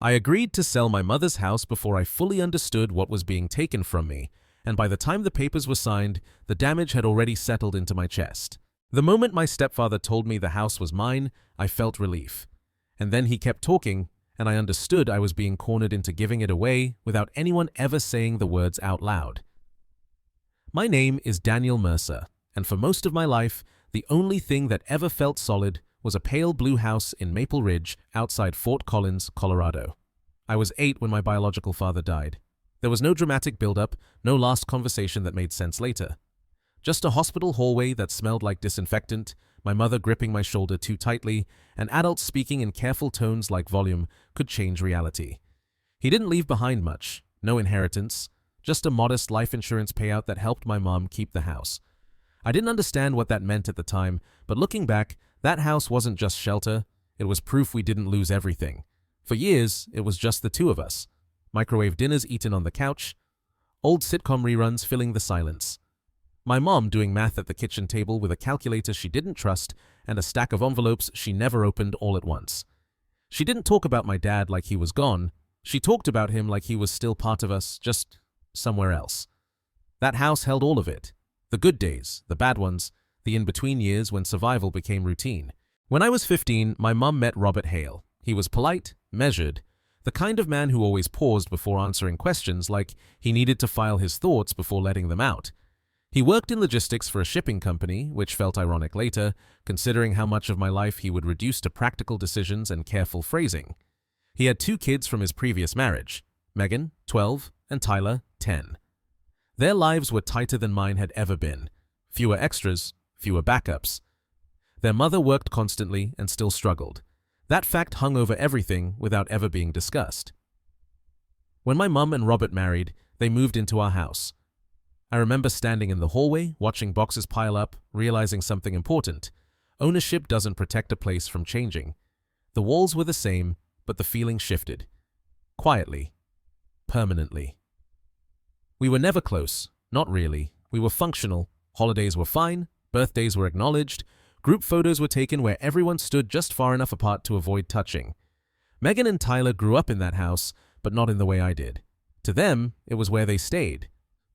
I agreed to sell my mother's house before I fully understood what was being taken from me, and by the time the papers were signed, the damage had already settled into my chest. The moment my stepfather told me the house was mine, I felt relief. And then he kept talking, and I understood I was being cornered into giving it away without anyone ever saying the words out loud. My name is Daniel Mercer, and for most of my life, the only thing that ever felt solid was a pale blue house in Maple Ridge outside Fort Collins, Colorado. I was 8 when my biological father died. There was no dramatic build-up, no last conversation that made sense later. Just a hospital hallway that smelled like disinfectant, my mother gripping my shoulder too tightly, and adults speaking in careful tones like volume could change reality. He didn't leave behind much, no inheritance, just a modest life insurance payout that helped my mom keep the house. I didn't understand what that meant at the time, but looking back, that house wasn't just shelter, it was proof we didn't lose everything. For years, it was just the two of us. Microwave dinners eaten on the couch, old sitcom reruns filling the silence. My mom doing math at the kitchen table with a calculator she didn't trust and a stack of envelopes she never opened all at once. She didn't talk about my dad like he was gone. She talked about him like he was still part of us, just somewhere else. That house held all of it. The good days, the bad ones, the in-between years when survival became routine. When I was 15, my mom met Robert Hale. He was polite, measured, the kind of man who always paused before answering questions like he needed to file his thoughts before letting them out. He worked in logistics for a shipping company, which felt ironic later, considering how much of my life he would reduce to practical decisions and careful phrasing. He had 2 kids from his previous marriage, Megan, 12, and Tyler, 10. Their lives were tighter than mine had ever been. Fewer extras, fewer backups. Their mother worked constantly and still struggled. That fact hung over everything without ever being discussed. When my mom and Robert married, they moved into our house. I remember standing in the hallway, watching boxes pile up, realizing something important. Ownership doesn't protect a place from changing. The walls were the same, but the feeling shifted. Quietly. Permanently. We were never close. Not really. We were functional. Holidays were fine. Birthdays were acknowledged. Group photos were taken where everyone stood just far enough apart to avoid touching. Megan and Tyler grew up in that house, but not in the way I did. To them, it was where they stayed.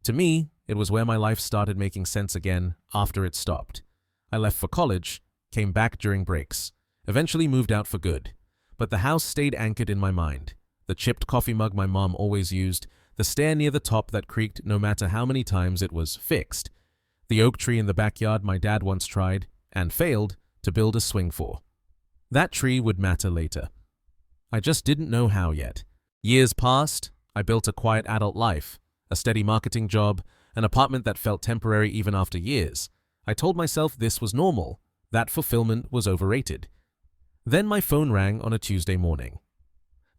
To me, it was where my life started making sense again after it stopped. I left for college, came back during breaks, eventually moved out for good. But the house stayed anchored in my mind. The chipped coffee mug my mom always used, the stair near the top that creaked no matter how many times it was fixed, the oak tree in the backyard my dad once tried, and failed, to build a swing for. That tree would matter later. I just didn't know how yet. Years passed, I built a quiet adult life, a steady marketing job, an apartment that felt temporary even after years. I told myself this was normal, that fulfillment was overrated. Then my phone rang on a Tuesday morning.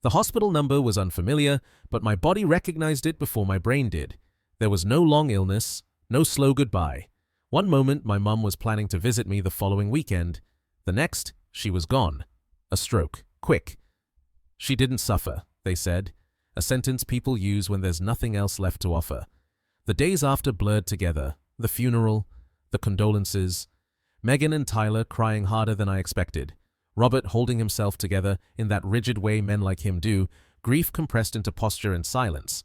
The hospital number was unfamiliar, but my body recognized it before my brain did. There was no long illness, no slow goodbye. One moment, my mum was planning to visit me the following weekend. The next, she was gone. A stroke. Quick. She didn't suffer, they said. A sentence people use when there's nothing else left to offer. The days after blurred together. The funeral, the condolences. Megan and Tyler crying harder than I expected. Robert holding himself together in that rigid way men like him do, grief compressed into posture and silence.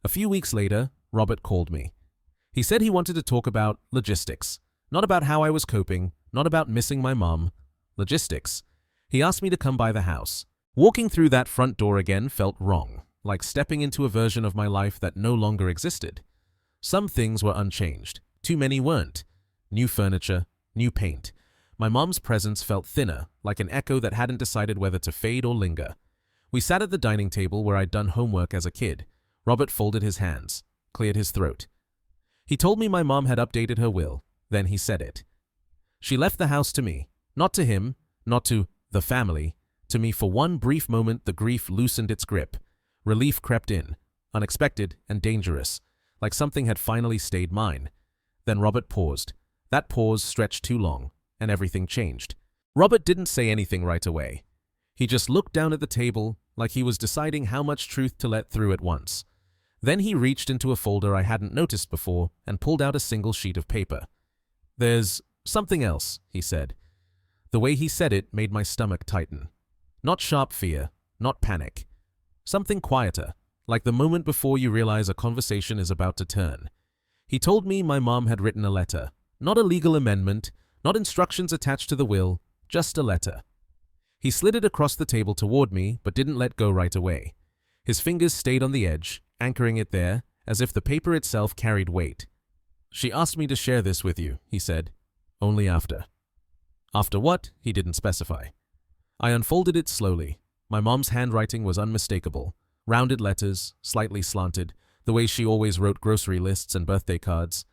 A few weeks later, Robert called me. He said he wanted to talk about logistics. Not about how I was coping, not about missing my mom. Logistics. He asked me to come by the house. Walking through that front door again felt wrong, like stepping into a version of my life that no longer existed. Some things were unchanged. Too many weren't. New furniture, new paint. My mom's presence felt thinner, like an echo that hadn't decided whether to fade or linger. We sat at the dining table where I'd done homework as a kid. Robert folded his hands, cleared his throat. He told me my mom had updated her will. Then he said it. She left the house to me, not to him, not to the family. To me, for one brief moment, the grief loosened its grip. Relief crept in, unexpected and dangerous, like something had finally stayed mine. Then Robert paused. That pause stretched too long, and everything changed. Robert didn't say anything right away. He just looked down at the table, like he was deciding how much truth to let through at once. Then he reached into a folder I hadn't noticed before and pulled out a single sheet of paper. "There's something else," he said. The way he said it made my stomach tighten. Not sharp fear, not panic. Something quieter, like the moment before you realize a conversation is about to turn. He told me my mom had written a letter, not a legal amendment, not instructions attached to the will, just a letter. He slid it across the table toward me, but didn't let go right away. His fingers stayed on the edge, anchoring it there, as if the paper itself carried weight. "She asked me to share this with you," he said. "Only after." After what, he didn't specify. I unfolded it slowly. My mom's handwriting was unmistakable. Rounded letters, slightly slanted, the way she always wrote grocery lists and birthday cards.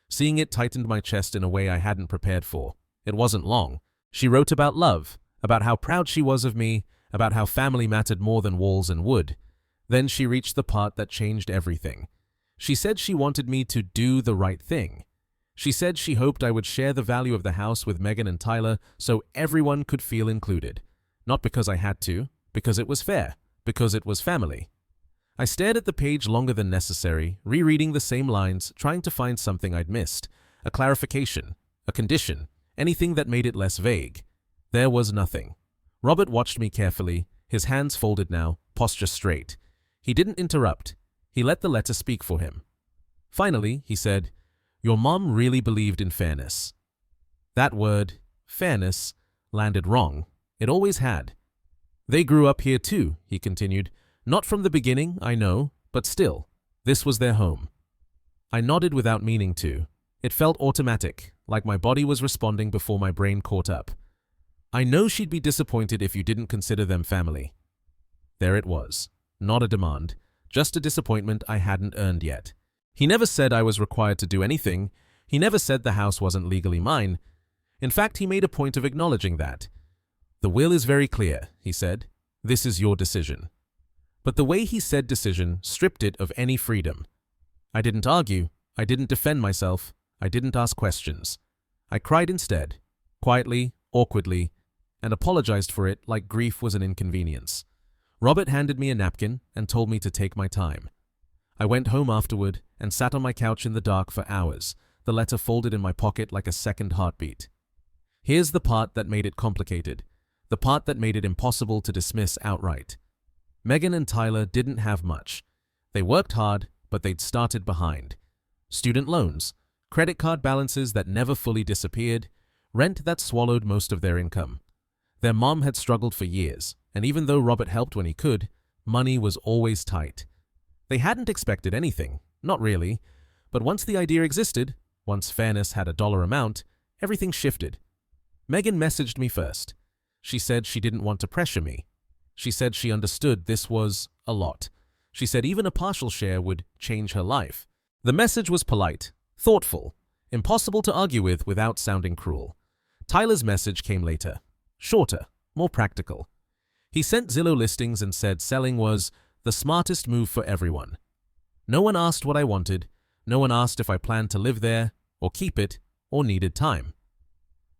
Seeing it tightened my chest in a way I hadn't prepared for. It wasn't long. She wrote about love, about how proud she was of me, about how family mattered more than walls and wood. Then she reached the part that changed everything. She said she wanted me to do the right thing. She said she hoped I would share the value of the house with Megan and Tyler so everyone could feel included. Not because I had to, because it was fair, because it was family. I stared at the page longer than necessary, rereading the same lines, trying to find something I'd missed. A clarification, a condition, anything that made it less vague. There was nothing. Robert watched me carefully, his hands folded now, posture straight. He didn't interrupt. He let the letter speak for him. Finally, he said, "Your mom really believed in fairness." That word, fairness, landed wrong. It always had. "They grew up here too," he continued. "Not from the beginning, I know, but still, this was their home." I nodded without meaning to. It felt automatic, like my body was responding before my brain caught up. "I know she'd be disappointed if you didn't consider them family." There it was. Not a demand, just a disappointment I hadn't earned yet. He never said I was required to do anything. He never said the house wasn't legally mine. In fact, he made a point of acknowledging that. "The will is very clear," he said. "This is your decision." But the way he said decision stripped it of any freedom. I didn't argue. I didn't defend myself. I didn't ask questions. I cried instead, quietly, awkwardly, and apologized for it like grief was an inconvenience. Robert handed me a napkin and told me to take my time. I went home afterward and sat on my couch in the dark for hours, the letter folded in my pocket like a second heartbeat. Here's the part that made it complicated, the part that made it impossible to dismiss outright. Megan and Tyler didn't have much. They worked hard, but they'd started behind. Student loans, credit card balances that never fully disappeared, rent that swallowed most of their income. Their mom had struggled for years, and even though Robert helped when he could, money was always tight. They hadn't expected anything, not really, but once the idea existed, once fairness had a dollar amount, everything shifted. Megan messaged me first. She said she didn't want to pressure me. She said she understood this was a lot. She said even a partial share would change her life. The message was polite, thoughtful, impossible to argue with without sounding cruel. Tyler's message came later, shorter, more practical. He sent Zillow listings and said selling was the smartest move for everyone. No one asked what I wanted. No one asked if I planned to live there, or keep it, or needed time.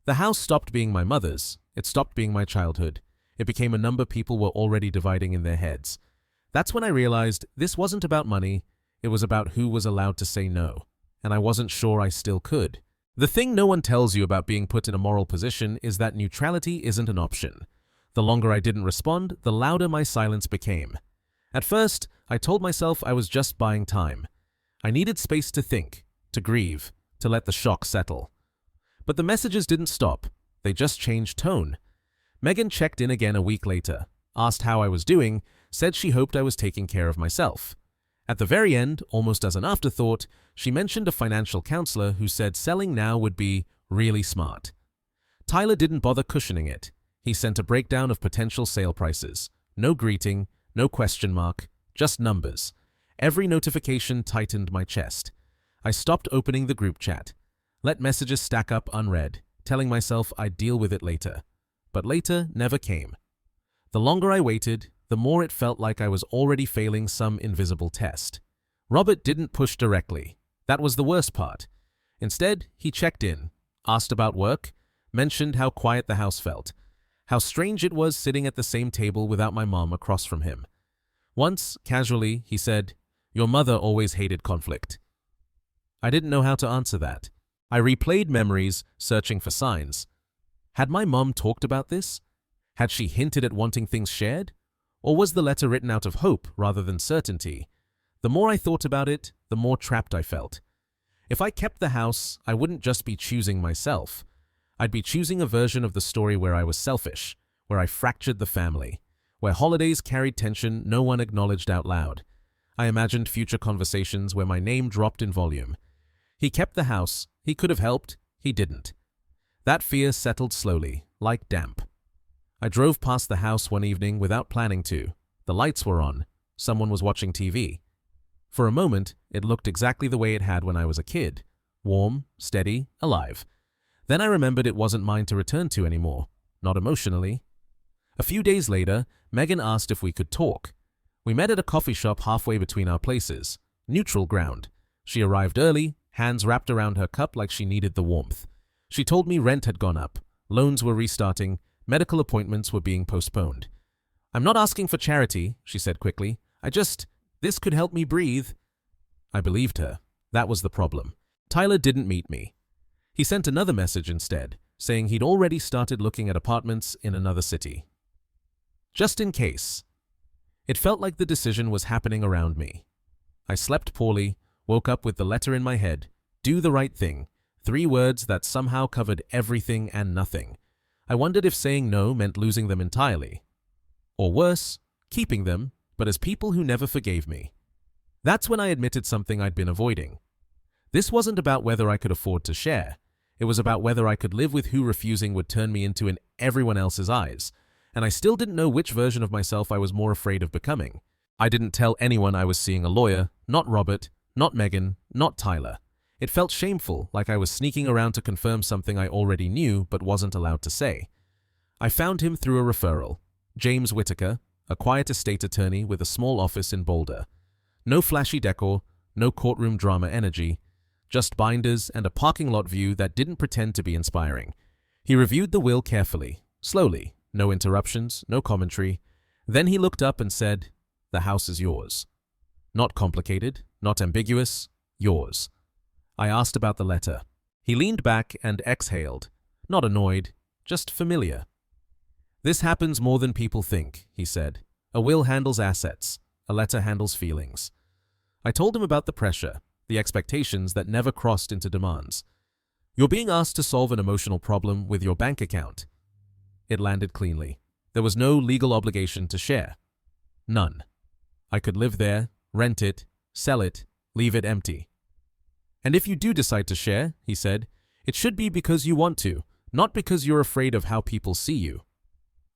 The house stopped being my mother's. It stopped being my childhood. It became a number people were already dividing in their heads. That's when I realized this wasn't about money. It was about who was allowed to say no, and I wasn't sure I still could. The thing no one tells you about being put in a moral position is that neutrality isn't an option. The longer I didn't respond, the louder my silence became. At first, I told myself I was just buying time. I needed space to think, to grieve, to let the shock settle. But the messages didn't stop. They just changed tone. Megan checked in again a week later, asked how I was doing, said she hoped I was taking care of myself. At the very end, almost as an afterthought, she mentioned a financial counselor who said selling now would be really smart. Tyler didn't bother cushioning it. He sent a breakdown of potential sale prices. No greeting, no question mark, just numbers. Every notification tightened my chest. I stopped opening the group chat. Let messages stack up unread, telling myself I'd deal with it later. But later never came. The longer I waited, the more it felt like I was already failing some invisible test. Robert didn't push directly. That was the worst part. Instead, he checked in, asked about work, mentioned how quiet the house felt, how strange it was sitting at the same table without my mom across from him. Once, casually, he said, "Your mother always hated conflict." I didn't know how to answer that. I replayed memories, searching for signs. Had my mom talked about this? Had she hinted at wanting things shared? Or was the letter written out of hope rather than certainty? The more I thought about it, the more trapped I felt. If I kept the house, I wouldn't just be choosing myself. I'd be choosing a version of the story where I was selfish, where I fractured the family, where holidays carried tension no one acknowledged out loud. I imagined future conversations where my name dropped in volume. He kept the house. He could have helped. He didn't. That fear settled slowly, like damp. I drove past the house one evening without planning to. The lights were on. Someone was watching TV. For a moment, it looked exactly the way it had when I was a kid. Warm, steady, alive. Then I remembered it wasn't mine to return to anymore. Not emotionally. A few days later, Megan asked if we could talk. We met at a coffee shop halfway between our places. Neutral ground. She arrived early, hands wrapped around her cup like she needed the warmth. She told me rent had gone up, loans were restarting, medical appointments were being postponed. "I'm not asking for charity," she said quickly. This could help me breathe." I believed her. That was the problem. Tyler didn't meet me. He sent another message instead, saying he'd already started looking at apartments in another city. Just in case. It felt like the decision was happening around me. I slept poorly, woke up with the letter in my head. Do the right thing. 3 words that somehow covered everything and nothing. I wondered if saying no meant losing them entirely. Or worse, keeping them, but as people who never forgave me. That's when I admitted something I'd been avoiding. This wasn't about whether I could afford to share. It was about whether I could live with who refusing would turn me into in everyone else's eyes. And I still didn't know which version of myself I was more afraid of becoming. I didn't tell anyone I was seeing a lawyer, not Robert, not Megan, not Tyler. It felt shameful, like I was sneaking around to confirm something I already knew but wasn't allowed to say. I found him through a referral. James Whitaker, a quiet estate attorney with a small office in Boulder. No flashy decor, no courtroom drama energy, just binders and a parking lot view that didn't pretend to be inspiring. He reviewed the will carefully, slowly, no interruptions, no commentary. Then he looked up and said, "The house is yours." Not complicated, not ambiguous, yours. I asked about the letter. He leaned back and exhaled, not annoyed, just familiar. "This happens more than people think," he said. "A will handles assets. A letter handles feelings." I told him about the pressure, the expectations that never crossed into demands. "You're being asked to solve an emotional problem with your bank account." It landed cleanly. There was no legal obligation to share. None. I could live there, rent it, sell it, leave it empty. "And if you do decide to share," he said, "it should be because you want to, not because you're afraid of how people see you."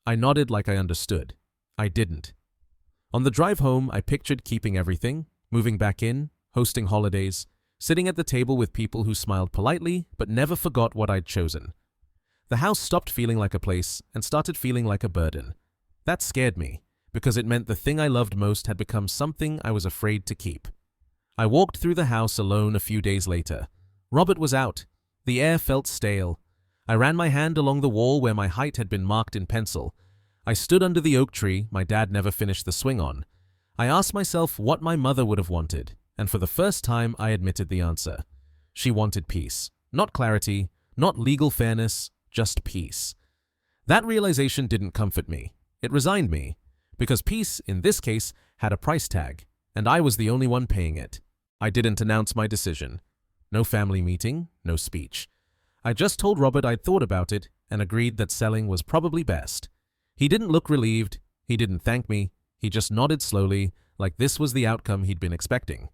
I nodded like I understood. I didn't. On the drive home, I pictured keeping everything, moving back in, hosting holidays, sitting at the table with people who smiled politely but never forgot what I'd chosen. The house stopped feeling like a place and started feeling like a burden. That scared me, because it meant the thing I loved most had become something I was afraid to keep. I walked through the house alone a few days later. Robert was out. The air felt stale. I ran my hand along the wall where my height had been marked in pencil. I stood under the oak tree my dad never finished the swing on. I asked myself what my mother would have wanted, and for the first time I admitted the answer. She wanted peace. Not clarity, not legal fairness, just peace. That realization didn't comfort me. It resigned me, because peace, in this case, had a price tag, and I was the only one paying it. I didn't announce my decision. No family meeting, no speech. I just told Robert I'd thought about it and agreed that selling was probably best. He didn't look relieved. He didn't thank me. He just nodded slowly, like this was the outcome he'd been expecting.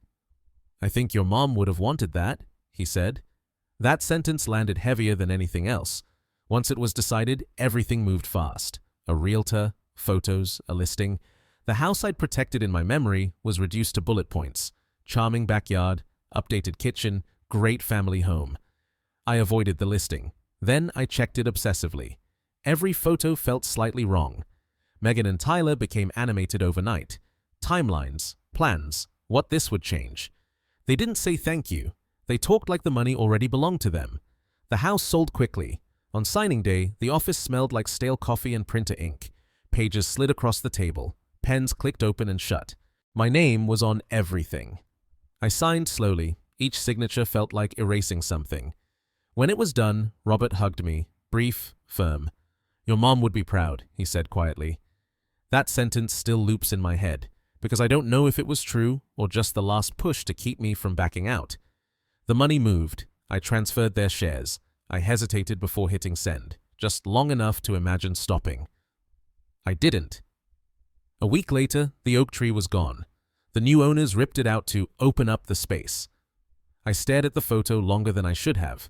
"I think your mom would have wanted that," he said. That sentence landed heavier than anything else. Once it was decided, everything moved fast. A realtor, photos, a listing. The house I'd protected in my memory was reduced to bullet points. Charming backyard, updated kitchen, great family home. I avoided the listing. Then I checked it obsessively. Every photo felt slightly wrong. Megan and Tyler became animated overnight. Timelines, plans, what this would change. They didn't say thank you. They talked like the money already belonged to them. The house sold quickly. On signing day, the office smelled like stale coffee and printer ink. Pages slid across the table. Pens clicked open and shut. My name was on everything. I signed slowly. Each signature felt like erasing something. When it was done, Robert hugged me, brief, firm. "Your mom would be proud," he said quietly. That sentence still loops in my head, because I don't know if it was true or just the last push to keep me from backing out. The money moved. I transferred their shares. I hesitated before hitting send, just long enough to imagine stopping. I didn't. A week later, the oak tree was gone. The new owners ripped it out to open up the space. I stared at the photo longer than I should have.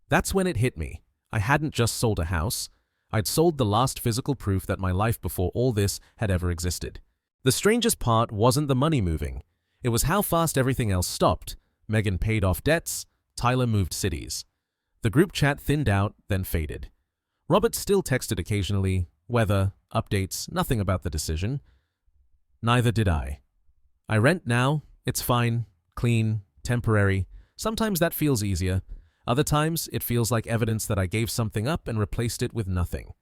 That's when it hit me. I hadn't just sold a house. I'd sold the last physical proof that my life before all this had ever existed. The strangest part wasn't the money moving. It was how fast everything else stopped. Megan paid off debts. Tyler moved cities. The group chat thinned out, then faded. Robert still texted occasionally, weather, updates, nothing about the decision. Neither did I. I rent now. It's fine, clean, temporary. Sometimes that feels easier. Other times, it feels like evidence that I gave something up and replaced it with nothing.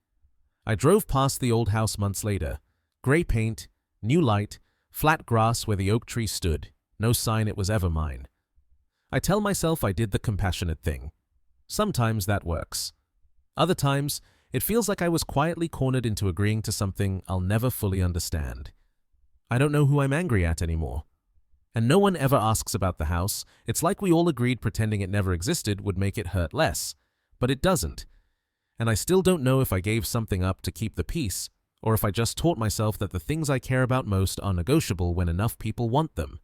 I drove past the old house months later. Gray paint, new light, flat grass where the oak tree stood. No sign it was ever mine. I tell myself I did the compassionate thing. Sometimes that works. Other times, it feels like I was quietly cornered into agreeing to something I'll never fully understand. I don't know who I'm angry at anymore. And no one ever asks about the house. It's like we all agreed pretending it never existed would make it hurt less. But it doesn't. And I still don't know if I gave something up to keep the peace, or if I just taught myself that the things I care about most are negotiable when enough people want them.